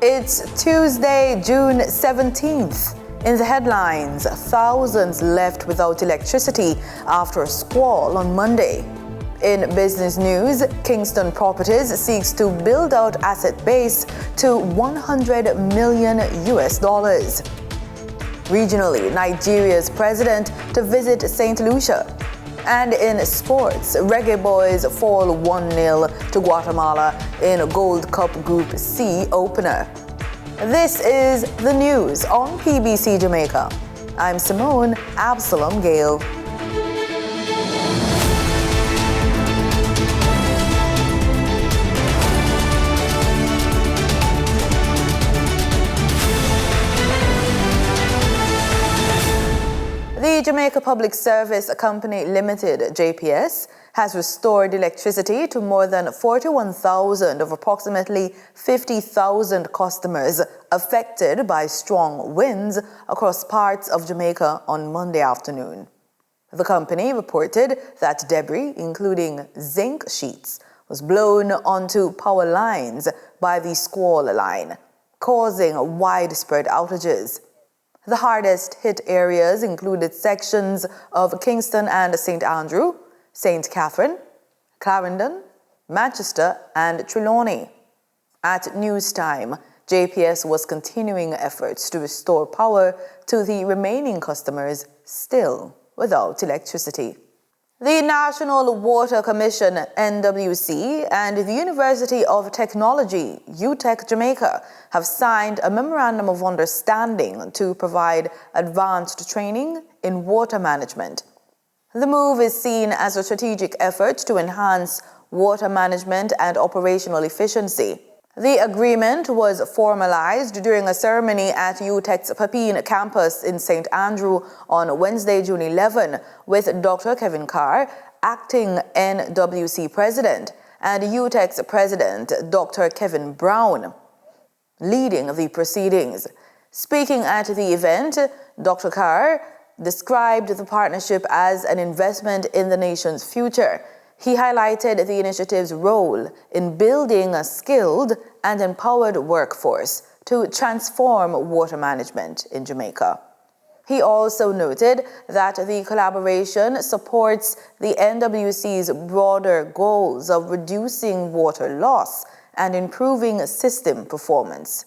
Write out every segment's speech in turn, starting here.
It's Tuesday, June 17th. In the headlines, thousands left without electricity after a squall on Monday. In business news, Kingston Properties seeks to build out asset base to $100 million. Regionally, Nigeria's president to visit St. Lucia. And in sports, Reggae Boys fall 1-0 to Guatemala in Gold Cup Group C opener. This is the news on PBC Jamaica. I'm Simone Absalom Gale. The Jamaica Public Service Company Limited, JPS, has restored electricity to more than 41,000 of approximately 50,000 customers affected by strong winds across parts of Jamaica on Monday afternoon. The company reported that debris, including zinc sheets, was blown onto power lines by the squall line, causing widespread outages. The hardest hit areas included sections of Kingston and St. Andrew, St. Catherine, Clarendon, Manchester, and Trelawney. At news time, JPS was continuing efforts to restore power to the remaining customers still without electricity. The National Water Commission, NWC, and the University of Technology, UTech Jamaica, have signed a memorandum of understanding to provide advanced training in water management. The move is seen as a strategic effort to enhance water management and operational efficiency. The agreement was formalized during a ceremony at UTech's Papine campus in St. Andrew on Wednesday, June 11, with Dr. Kevin Carr, acting NWC president, and UTech's president, Dr. Kevin Brown, leading the proceedings. Speaking at the event, Dr. Carr described the partnership as an investment in the nation's future. He highlighted the initiative's role in building a skilled and empowered workforce to transform water management in Jamaica. He also noted that the collaboration supports the NWC's broader goals of reducing water loss and improving system performance.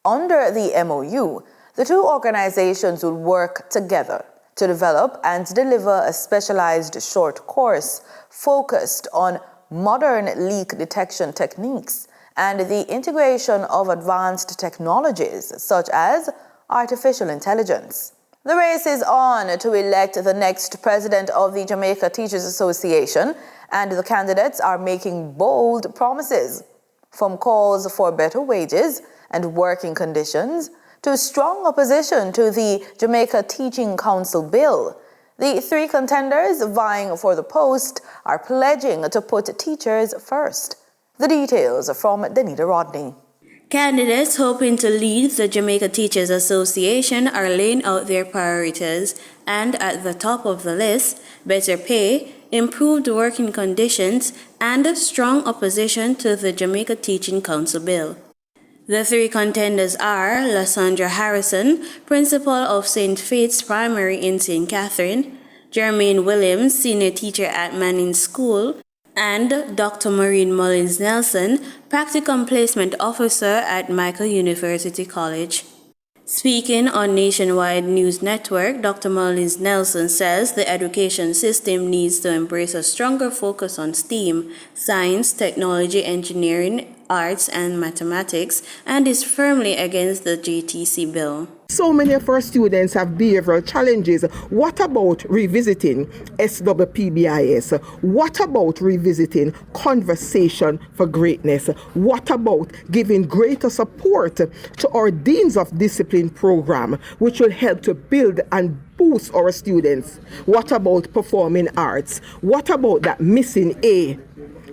Under the MOU, the two organizations will work together to develop and deliver a specialized short course focused on modern leak detection techniques and the integration of advanced technologies such as artificial intelligence. The race is on to elect the next president of the Jamaica Teachers Association, and the candidates are making bold promises, from calls for better wages and working conditions to strong opposition to the Jamaica Teaching Council bill. The three contenders vying for the post are pledging to put teachers first. The details are from Danita Rodney. Candidates hoping to lead the Jamaica Teachers Association are laying out their priorities, and at the top of the list, better pay, improved working conditions, and strong opposition to the Jamaica Teaching Council bill. The three contenders are Lysandra Harrison, principal of St. Faith's Primary in St. Catherine, Jermaine Williams, senior teacher at Manning School, and Dr. Maureen Mullins-Nelson, practicum placement officer at Michael University College. Speaking on Nationwide News Network, Dr. Mullins-Nelson says the education system needs to embrace a stronger focus on STEAM, science, technology, engineering, arts, and mathematics, and is firmly against the JTC bill. So many of our students have behavioral challenges. What about revisiting SWPBIS? What about revisiting Conversation for Greatness? What about giving greater support to our Deans of Discipline program, which will help to build and boost our students? What about performing arts? What about that missing A?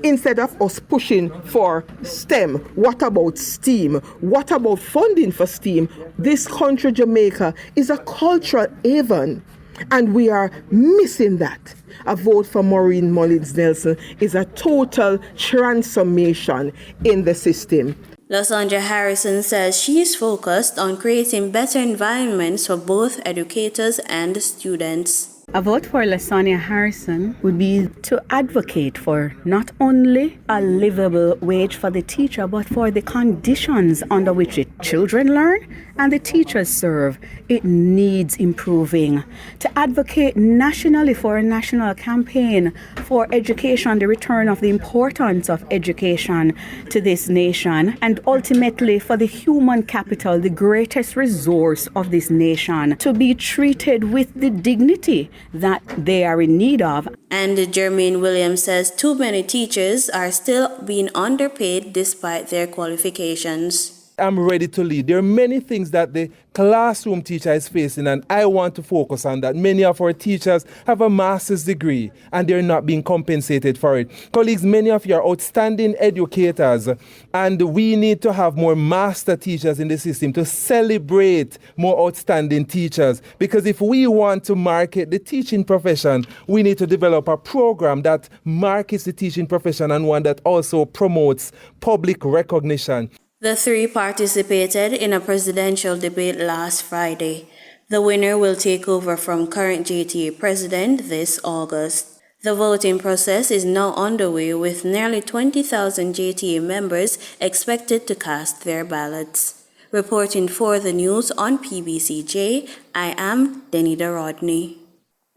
Instead of us pushing for STEM, what about STEAM? What about funding for STEAM? This country, Jamaica, is a cultural haven, and we are missing that. A vote for Maureen Mullins-Nelson is a total transformation in the system. Lysandra Harrison says she is focused on creating better environments for both educators and students. A vote for Lysandra Harrison would be to advocate for not only a livable wage for the teacher, but for the conditions under which the children learn and the teachers serve. It needs improving. To advocate nationally for a national campaign for education, the return of the importance of education to this nation, and ultimately for the human capital, the greatest resource of this nation, to be treated with the dignity that they are in need of. And Jermaine Williams says too many teachers are still being underpaid despite their qualifications. I'm ready to lead. There are many things that the classroom teacher is facing, and I want to focus on that. Many of our teachers have a master's degree and they're not being compensated for it. Colleagues, many of you are outstanding educators, and we need to have more master teachers in the system to celebrate more outstanding teachers. Because if we want to market the teaching profession, we need to develop a program that markets the teaching profession and one that also promotes public recognition. The three participated in a presidential debate last Friday. The winner will take over from current JTA president this August. The voting process is now underway with nearly 20,000 JTA members expected to cast their ballots. Reporting for the news on PBCJ, I am Denida Rodney.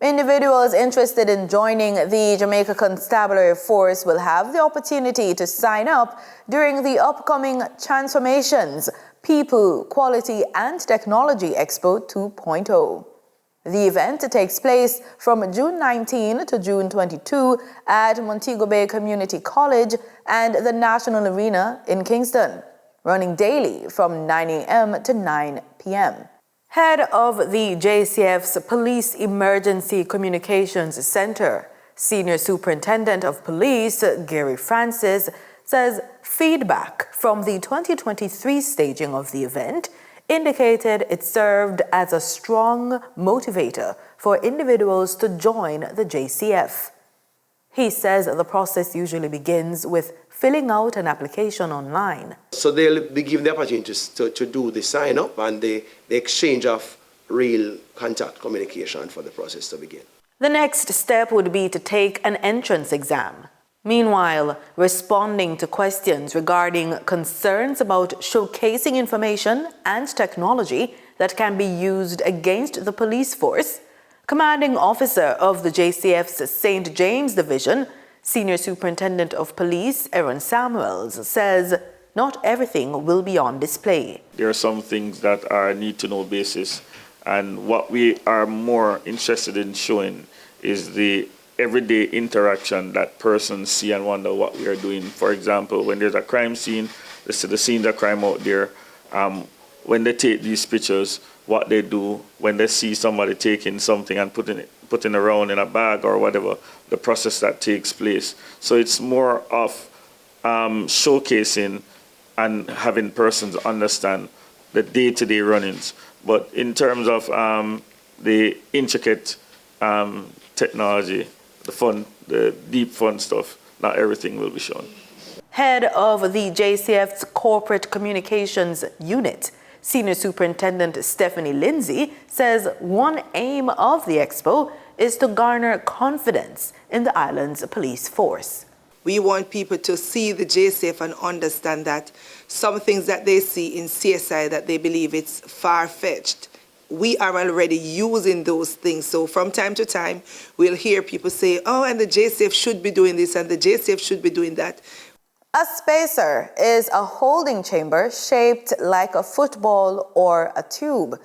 Individuals interested in joining the Jamaica Constabulary Force will have the opportunity to sign up during the upcoming Transformations, People, Quality and Technology Expo 2.0. The event takes place from June 19 to June 22 at Montego Bay Community College and the National Arena in Kingston, running daily from 9 a.m. to 9 p.m. Head of the JCF's Police Emergency Communications Center, Senior Superintendent of Police Gary Francis, says feedback from the 2023 staging of the event indicated it served as a strong motivator for individuals to join the JCF. He says the process usually begins with filling out an application online. So they'll be given the opportunity to do the sign-up and the exchange of real contact communication for the process to begin. The next step would be to take an entrance exam. Meanwhile, responding to questions regarding concerns about showcasing information and technology that can be used against the police force, Commanding Officer of the JCF's St. James Division, Senior Superintendent of Police Aaron Samuels, says not everything will be on display. There are some things that are need-to-know basis, and what we are more interested in showing is the everyday interaction that persons see and wonder what we are doing. For example, when there's a crime scene, they see the scene of crime out there. When they take these pictures, what they do when they see somebody taking something and putting around in a bag or whatever, the process that takes place. So it's more of showcasing and having persons understand the day-to-day runnings. But in terms of the intricate technology, the deep fun stuff, not everything will be shown. Head of the JCF's Corporate Communications Unit, Senior Superintendent Stephanie Lindsay, says one aim of the expo is to garner confidence in the island's police force. We want people to see the JCF and understand that some things that they see in CSI that they believe it's far-fetched, we are already using those things. So from time to time, we'll hear people say, oh, and the JCF should be doing this and the JCF should be doing that. A spacer is a holding chamber shaped like a football or a tube.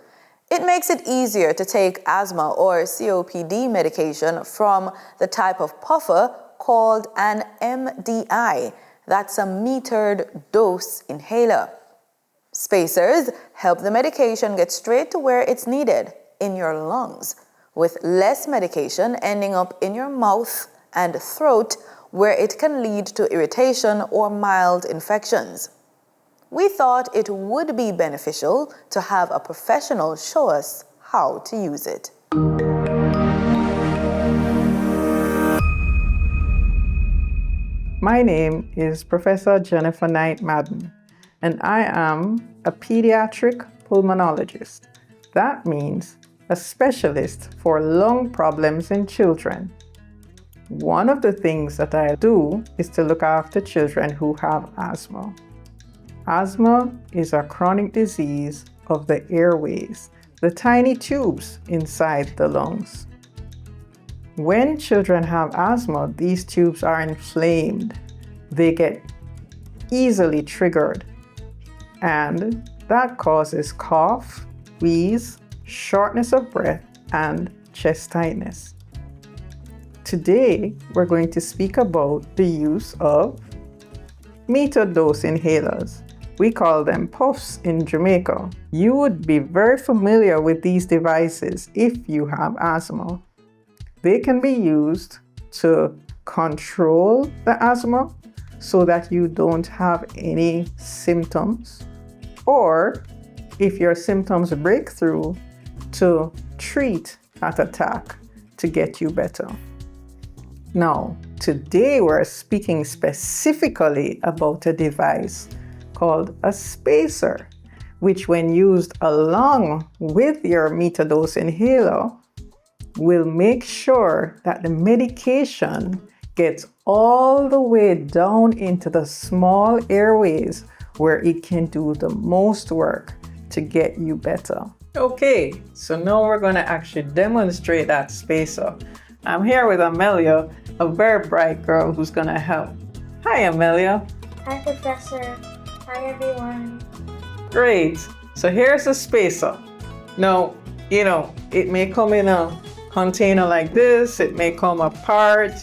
It makes it easier to take asthma or COPD medication from the type of puffer called an MDI. That's a metered dose inhaler. Spacers help the medication get straight to where it's needed, in your lungs, with less medication ending up in your mouth and throat, where it can lead to irritation or mild infections. We thought it would be beneficial to have a professional show us how to use it. My name is Professor Jennifer Knight Madden, and I am a pediatric pulmonologist. That means a specialist for lung problems in children. One of the things that I do is to look after children who have asthma. Asthma is a chronic disease of the airways, the tiny tubes inside the lungs. When children have asthma, these tubes are inflamed. They get easily triggered, and that causes cough, wheeze, shortness of breath, and chest tightness. Today, we're going to speak about the use of metered-dose inhalers. We call them puffs in Jamaica. You would be very familiar with these devices if you have asthma. They can be used to control the asthma so that you don't have any symptoms, or if your symptoms break through, to treat that attack to get you better. Now, today we're speaking specifically about a device called a spacer, which when used along with your metered-dose inhaler will make sure that the medication gets all the way down into the small airways where it can do the most work to get you better. Okay, so now we're going to actually demonstrate that spacer. I'm here with Amelia, a very bright girl who's going to help. Hi, Amelia. Hi, Professor. Hi, everyone. Great. So here's a spacer. Now, it may come in a container like this. It may come apart,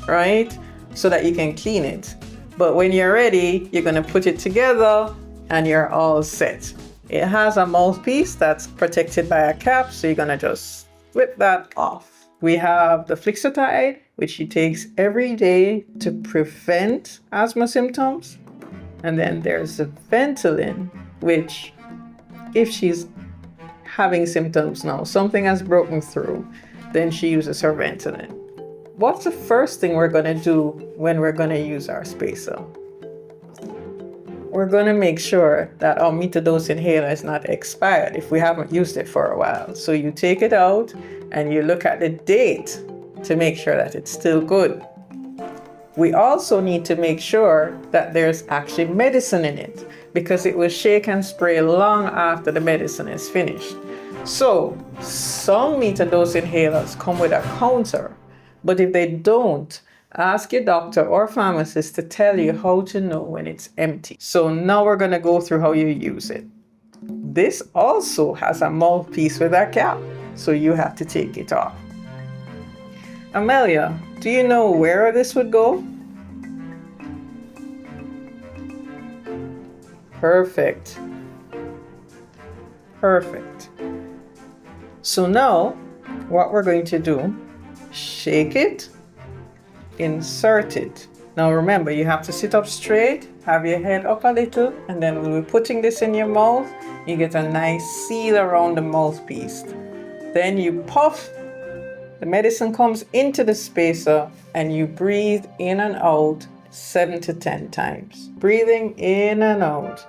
right? So that you can clean it. But when you're ready, you're going to put it together and you're all set. It has a mouthpiece that's protected by a cap, so you're going to just flip that off. We have the Flixotide, which she takes every day to prevent asthma symptoms. And then there's the Ventolin, which if she's having symptoms now, something has broken through, then she uses her Ventolin. What's the first thing we're going to do when we're going to use our spacer? We're going to make sure that our metered-dose inhaler is not expired if we haven't used it for a while. So you take it out and you look at the date to make sure that it's still good. We also need to make sure that there's actually medicine in it, because it will shake and spray long after the medicine is finished. So some metered-dose inhalers come with a counter, but if they don't, ask your doctor or pharmacist to tell you how to know when it's empty. So now we're going to go through how you use it. This also has a mouthpiece with a cap, so you have to take it off. Amelia, do you know where this would go? Perfect. Perfect. So now what we're going to do, shake it, insert it. Now remember, you have to sit up straight, have your head up a little, and then when we're putting this in your mouth, you get a nice seal around the mouthpiece. Then you puff, the medicine comes into the spacer, and you breathe in and out 7 to 10 times. Breathing in and out.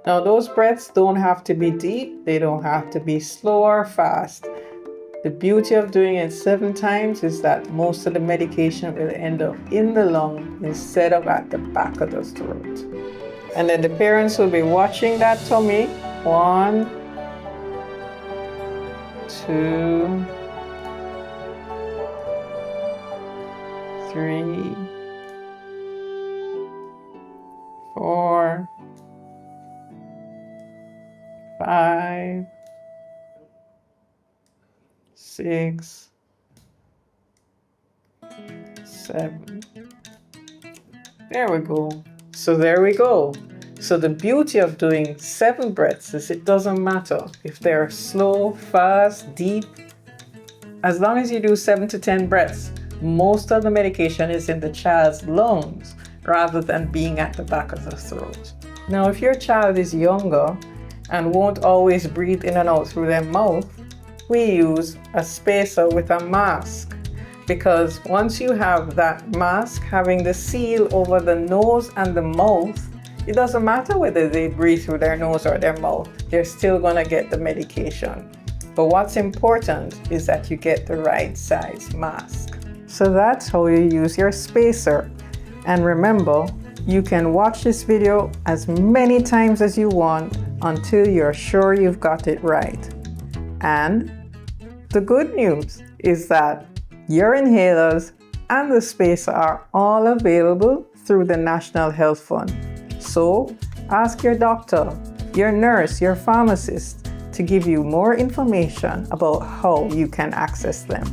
Now those breaths don't have to be deep, they don't have to be slow or fast. The beauty of doing it 7 times is that most of the medication will end up in the lung instead of at the back of the throat. And then the parents will be watching that tummy. 1, 2, 3, 4, 5, 6, 7. There we go. So there we go. So the beauty of doing 7 breaths is it doesn't matter if they're slow, fast, deep. As long as you do 7 to 10 breaths, most of the medication is in the child's lungs rather than being at the back of the throat. Now, if your child is younger and won't always breathe in and out through their mouth, we use a spacer with a mask, because once you have that mask having the seal over the nose and the mouth, it doesn't matter whether they breathe through their nose or their mouth, they're still gonna get the medication. But what's important is that you get the right size mask. So that's how you use your spacer. And remember, you can watch this video as many times as you want until you're sure you've got it right. And the good news is that your inhalers and the spacer are all available through the National Health Fund. So ask your doctor, your nurse, your pharmacist to give you more information about how you can access them.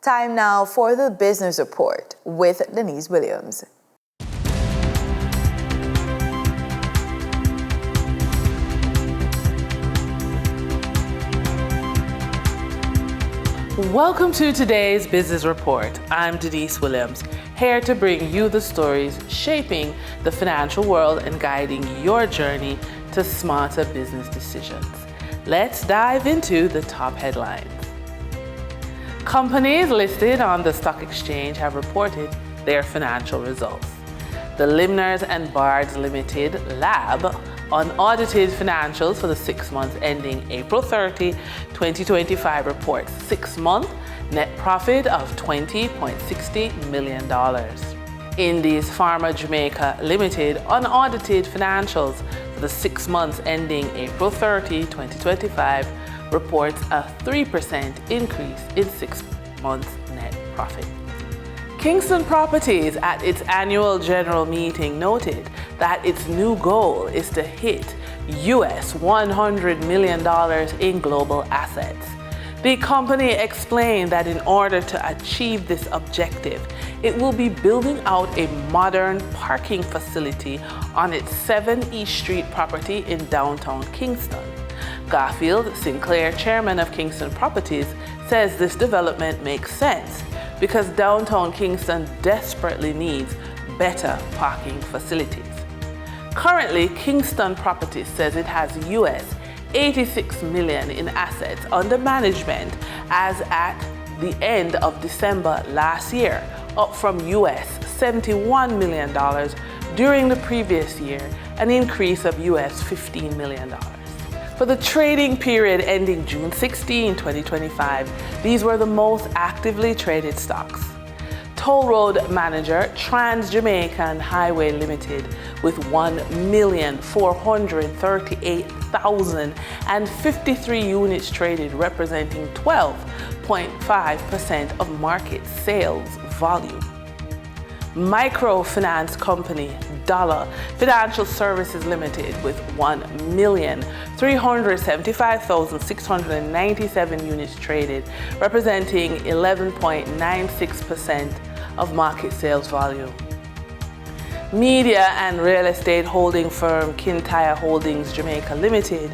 Time now for the business report with Denise Williams. Welcome to today's business report. I'm Denise Williams, here to bring you the stories shaping the financial world and guiding your journey to smarter business decisions. Let's dive into the top headlines. Companies listed on the stock exchange have reported their financial results. The Limners and Bards Limited Lab unaudited financials for the 6 months ending April 30, 2025 reports 6-month net profit of $20.60 million. Indies Pharma Jamaica Limited unaudited financials for the 6 months ending April 30, 2025 reports a 3% increase in 6 months net profit. Kingston Properties at its annual general meeting noted that its new goal is to hit US $100 million in global assets. The company explained that in order to achieve this objective, it will be building out a modern parking facility on its 7 East Street property in downtown Kingston. Garfield Sinclair, chairman of Kingston Properties, says this development makes sense because downtown Kingston desperately needs better parking facilities. Currently, Kingston Properties says it has US $86 million in assets under management as at the end of December last year, up from US $71 million during the previous year, an increase of US $15 million. For the trading period ending June 16, 2025, these were the most actively traded stocks. Toll Road Manager Trans-Jamaican Highway Limited with 1,438,053 units traded, representing 12.5% of market sales volume. Microfinance company Dollar Financial Services Limited with 1,375,697 units traded, representing 11.96% of market sales volume. Media and real estate holding firm Kintyre Holdings Jamaica Limited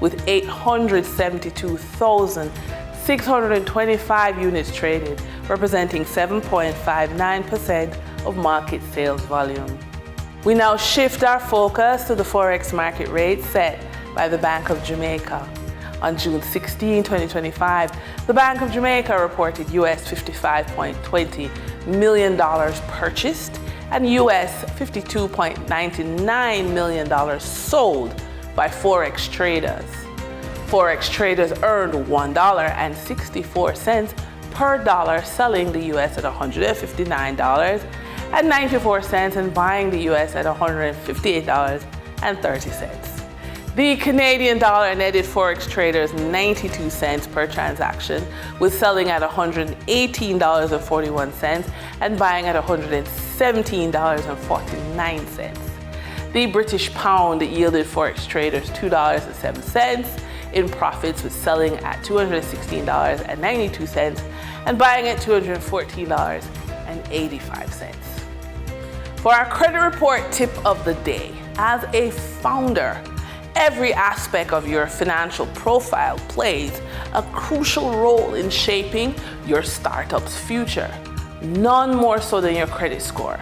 with 872,625 units traded, representing 7.59% of market sales volume. We now shift our focus to the Forex market rate set by the Bank of Jamaica. On June 16, 2025, the Bank of Jamaica reported US $55.20 million purchased and US $52.99 million sold by Forex traders. Forex traders earned $1.64 per dollar, selling the US at $159.94 and buying the US at $158.30. The Canadian dollar netted Forex traders 92 cents per transaction, with selling at $118.41 and buying at $117.49. The British pound yielded Forex traders $2.07 in profits, with selling at $216.92 and buying at $214.85. For our credit report tip of the day, as a founder, every aspect of your financial profile plays a crucial role in shaping your startup's future, none more so than your credit score.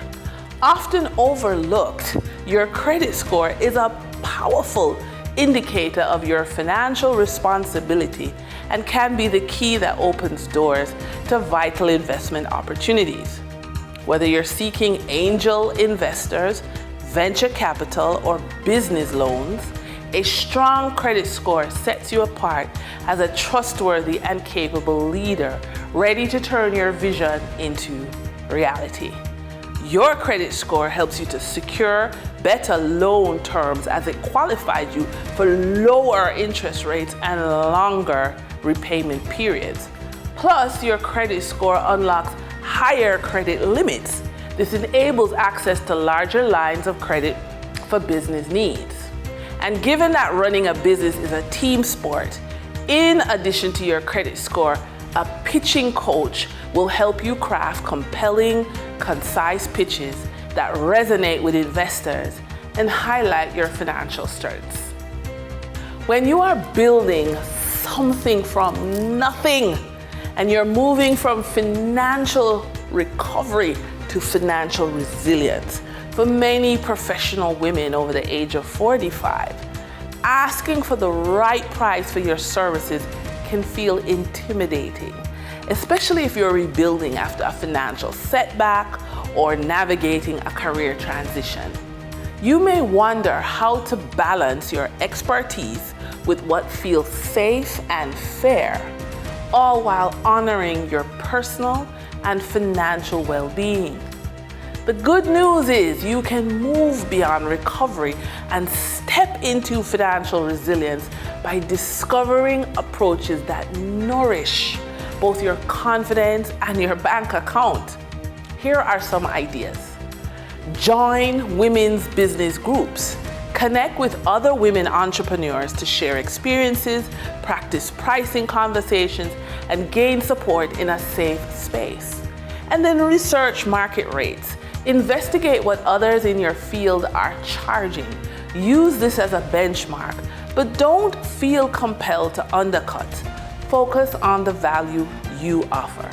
Often overlooked, your credit score is a powerful indicator of your financial responsibility and can be the key that opens doors to vital investment opportunities. Whether you're seeking angel investors, venture capital, or business loans, a strong credit score sets you apart as a trustworthy and capable leader, ready to turn your vision into reality. Your credit score helps you to secure better loan terms as it qualifies you for lower interest rates and longer repayment periods. Plus, your credit score unlocks higher credit limits. This enables access to larger lines of credit for business needs. And given that running a business is a team sport, in addition to your credit score, a pitching coach will help you craft compelling, concise pitches that resonate with investors and highlight your financial strengths. When you are building something from nothing and you're moving from financial recovery to financial resilience, for many professional women over the age of 45, asking for the right price for your services can feel intimidating, especially if you're rebuilding after a financial setback or navigating a career transition. You may wonder how to balance your expertise with what feels safe and fair, all while honoring your personal and financial well-being. The good news is you can move beyond recovery and step into financial resilience by discovering approaches that nourish both your confidence and your bank account. Here are some ideas. Join women's business groups. Connect with other women entrepreneurs to share experiences, practice pricing conversations, and gain support in a safe space. And then research market rates. Investigate what others in your field are charging. Use this as a benchmark, but don't feel compelled to undercut. Focus on the value you offer.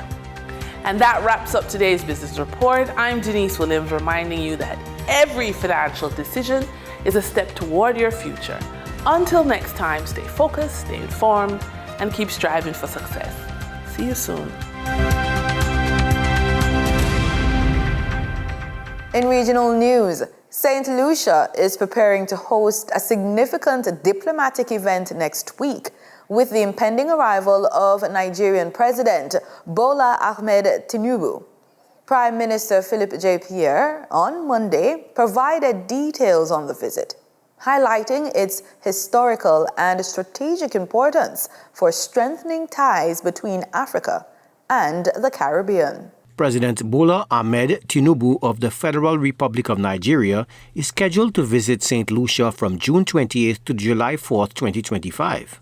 And that wraps up today's business report. I'm Denise Williams, reminding you that every financial decision is a step toward your future. Until next time, stay focused, stay informed, and keep striving for success. See you soon. In regional news, St. Lucia is preparing to host a significant diplomatic event next week with the impending arrival of Nigerian President Bola Ahmed Tinubu. Prime Minister Philip J. Pierre on Monday provided details on the visit, highlighting its historical and strategic importance for strengthening ties between Africa and the Caribbean. President Bola Ahmed Tinubu of the Federal Republic of Nigeria is scheduled to visit St. Lucia from June 28th to July 4th, 2025.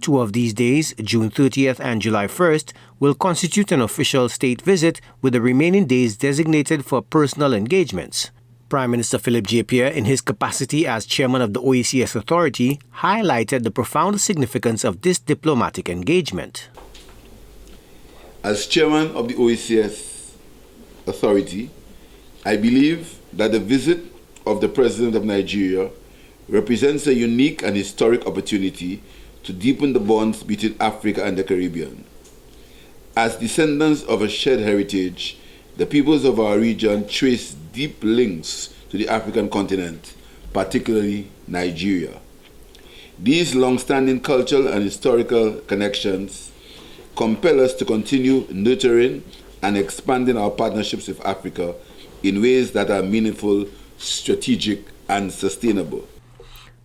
2 of these days, June 30th and July 1st, will constitute an official state visit, with the remaining days designated for personal engagements. Prime Minister Philip J. Pierre, in his capacity as chairman of the OECS Authority, highlighted the profound significance of this diplomatic engagement. As chairman of the OECS Authority, I believe that the visit of the President of Nigeria represents a unique and historic opportunity to deepen the bonds between Africa and the Caribbean. As descendants of a shared heritage, the peoples of our region trace deep links to the African continent, particularly Nigeria. These long-standing cultural and historical connections compel us to continue nurturing and expanding our partnerships with Africa in ways that are meaningful, strategic, and sustainable.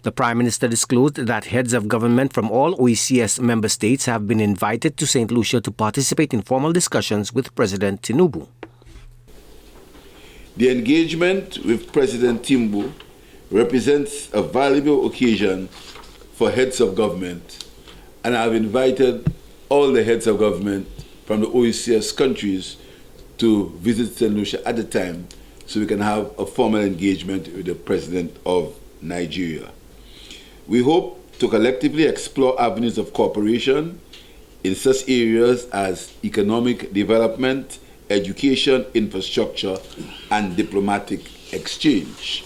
The Prime Minister disclosed that heads of government from all OECS member states have been invited to St. Lucia to participate in formal discussions with President Tinubu. The engagement with President Tinubu represents a valuable occasion for heads of government, and I have invited all the heads of government from the OECS countries to visit St. Lucia at the time so we can have a formal engagement with the President of Nigeria. We hope to collectively explore avenues of cooperation in such areas as economic development, education, infrastructure, and diplomatic exchange.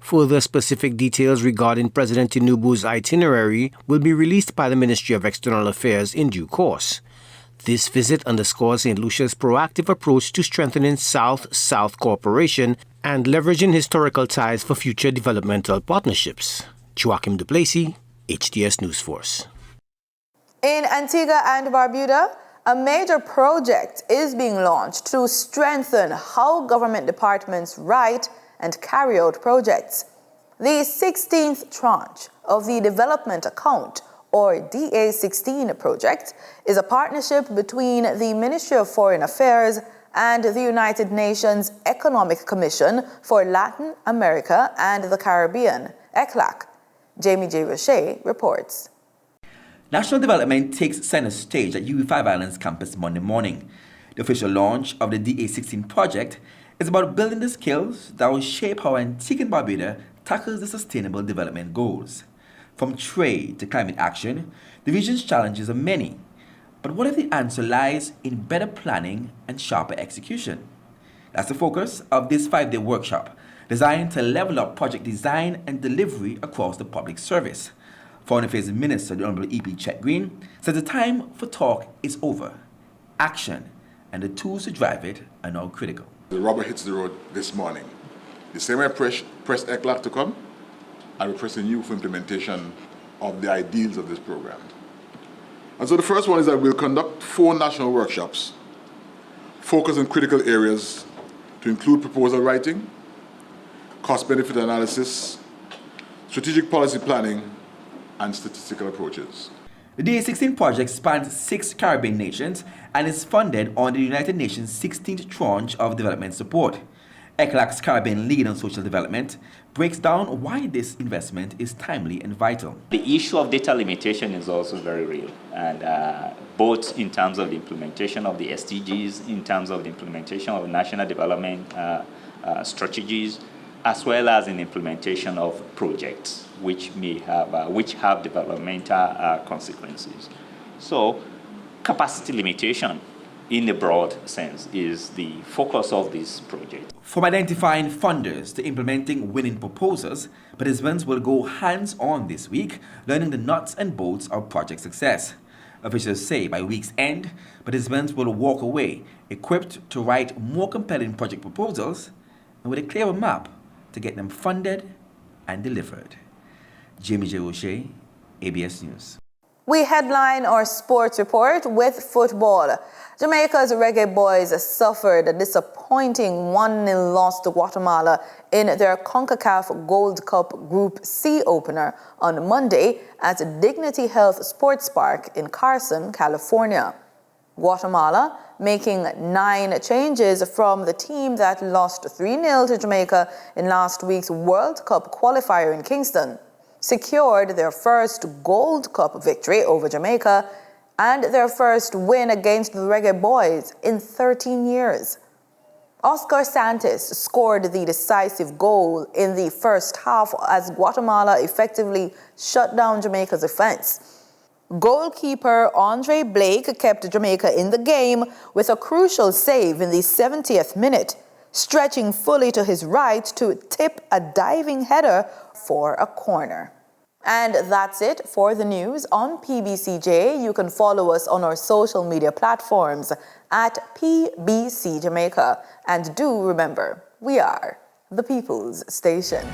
Further specific details regarding President Tinubu's itinerary will be released by the Ministry of External Affairs in due course. This visit underscores St. Lucia's proactive approach to strengthening South-South cooperation and leveraging historical ties for future developmental partnerships. Joachim Duplessis, HTS News Force. In Antigua and Barbuda, a major project is being launched to strengthen how government departments write and carry out projects. The 16th tranche of the Development Account, or DA16 project, is a partnership between the Ministry of Foreign Affairs and the United Nations Economic Commission for Latin America and the Caribbean, ECLAC. Jamie J. Roche reports. National development takes center stage at UE5 Islands campus Monday morning. The official launch of the DA16 project is about building the skills that will shape how Antigua and Barbuda tackles the sustainable development goals. From trade to climate action, the region's challenges are many. But what if the answer lies in better planning and sharper execution? That's the focus of this 5-day workshop, designed to level up project design and delivery across the public service. Foreign Affairs Minister, the Honorable E.P. Chet Green, says the time for talk is over. Action and the tools to drive it are now critical. The rubber hits the road this morning. The same way I pressed ECLAC to come, I will press you for implementation of the ideals of this program. And so the first one is that we'll conduct 4 national workshops, focus on critical areas to include proposal writing, cost-benefit analysis, strategic policy planning, and statistical approaches. The DA16 project spans 6 Caribbean nations and is funded under the United Nations 16th tranche of development support. ECLAC's Caribbean Lead on Social Development breaks down why this investment is timely and vital. The issue of data limitation is also very real, and both in terms of the implementation of the SDGs, in terms of the implementation of national development strategies, as well as in implementation of projects which have developmental consequences. So, capacity limitation, in a broad sense, is the focus of this project. From identifying funders to implementing winning proposals, participants will go hands-on this week, learning the nuts and bolts of project success. Officials say by week's end, participants will walk away equipped to write more compelling project proposals and with a clearer map to get them funded and delivered. Jamie J. O'Shea, ABS News. We headline our sports report with football. Jamaica's Reggae Boys suffered a disappointing 1-0 loss to Guatemala in their CONCACAF Gold Cup Group C opener on Monday at Dignity Health Sports Park in Carson, California. Guatemala, making 9 changes from the team that lost 3-0 to Jamaica in last week's World Cup qualifier in Kingston, secured their first Gold Cup victory over Jamaica and their first win against the Reggae Boys in 13 years. Oscar Santos scored the decisive goal in the first half as Guatemala effectively shut down Jamaica's offense. Goalkeeper Andre Blake kept Jamaica in the game with a crucial save in the 70th minute, stretching fully to his right to tip a diving header for a corner. And that's it for the news on PBCJ. You can follow us on our social media platforms at PBCJamaica. And do remember, we are the People's Station.